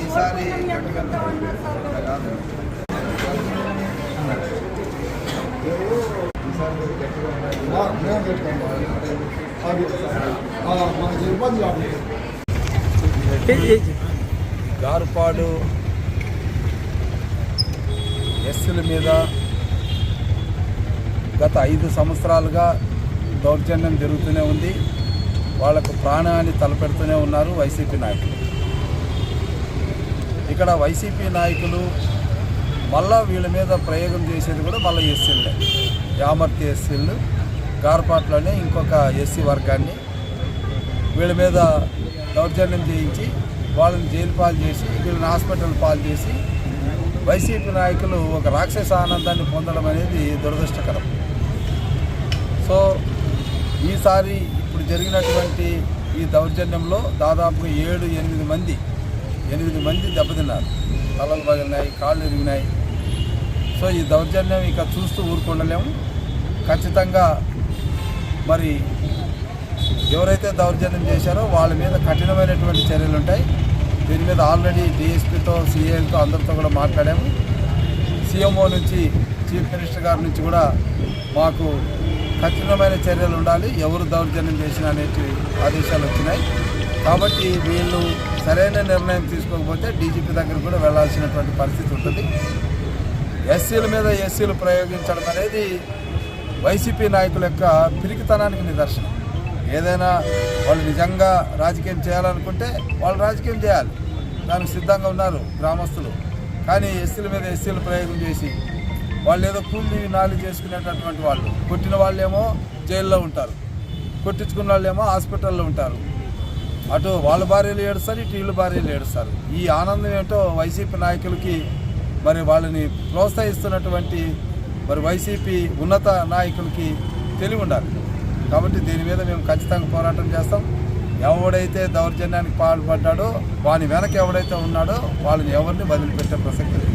ఈసారి గారుపాడు ఎస్సీల మీద గత 5 సంవత్సరాలుగా దౌర్జన్యం జరుగుతూనే ఉంది. వాళ్లకు ప్రాణహాని తలపెడుతూనే ఉన్నారు వైసీపీ నాయకులు. ఇక్కడ వైసీపీ నాయకులు మళ్ళా వీళ్ళ మీద ప్రయోగం చేసేది కూడా మళ్ళీ ఎస్సీలే, యామర్తి ఎస్సీలు, గార్పాట్లోనే ఇంకొక ఎస్సీ వర్గాన్ని వీళ్ళ మీద దౌర్జన్యం చేయించి వాళ్ళని జైలు పాలు చేసి వీళ్ళని హాస్పిటల్ పాలు చేసి వైసీపీ నాయకులు ఒక రాక్షస ఆనందాన్ని పొందడం అనేది దురదృష్టకరం. సో ఈసారి ఇప్పుడు జరిగినటువంటి ఈ దౌర్జన్యంలో దాదాపుగా 7-8 మంది దెబ్బతిన్నారు. తలలు పగిలినాయి, కాళ్ళు ఇరిగినాయి. సో ఈ దౌర్జన్యం ఇక చూస్తూ ఊరుకుండలేము. ఖచ్చితంగా మరి ఎవరైతే దౌర్జన్యం చేశారో వాళ్ళ మీద కఠినమైనటువంటి చర్యలు ఉంటాయి. దీని మీద ఆల్రెడీ డిఎస్పీతో, సిఐలతో అందరితో కూడా మాట్లాడాము. సీఎంఓ నుంచి, చీఫ్ మినిస్టర్ గారి నుంచి కూడా మాకు కఠినమైన చర్యలు ఉండాలి, ఎవరు దౌర్జన్యం చేసినా అనేటి ఆదేశాలు వచ్చినాయి. కాబట్టి వీళ్ళు సరైన నిర్ణయం తీసుకోకపోతే డీజీపీ దగ్గర కూడా వెళ్లాల్సినటువంటి పరిస్థితి ఉంటుంది. ఎస్సీల మీద ఎస్సీలు ప్రయోగించడం అనేది వైసీపీ నాయకుల యొక్క పిరికితనానికి నిదర్శనం. ఏదైనా వాళ్ళు నిజంగా రాజకీయం చేయాలనుకుంటే వాళ్ళు రాజకీయం చేయాలి, దానికి సిద్ధంగా ఉన్నారు గ్రామస్తులు. కానీ ఎస్సీల మీద ఎస్సీలు ప్రయోగం చేసి వాళ్ళు ఏదో కూలి నాలి చేసుకునేటటువంటి వాళ్ళు, కొట్టిన వాళ్ళేమో జైల్లో ఉంటారు, కొట్టించుకున్న వాళ్ళేమో హాస్పిటల్లో ఉంటారు. అటు వాళ్ళ భార్యలు ఏడుస్తారు, ఇటు వీళ్ళ భార్యలు ఏడుస్తారు. ఈ ఆనందం ఏంటో వైసీపీ నాయకులకి, మరి వాళ్ళని ప్రోత్సహిస్తున్నటువంటి మరి వైసీపీ ఉన్నత నాయకులకి తెలివి ఉండాలి. కాబట్టి దీని మీద మేము ఖచ్చితంగా పోరాటం చేస్తాం. ఎవడైతే దౌర్జన్యానికి పాల్పడ్డాడో వాని వెనక ఎవడైతే ఉన్నాడో వాళ్ళని ఎవరిని వదిలిపెట్టే ప్రసక్తి లేదు.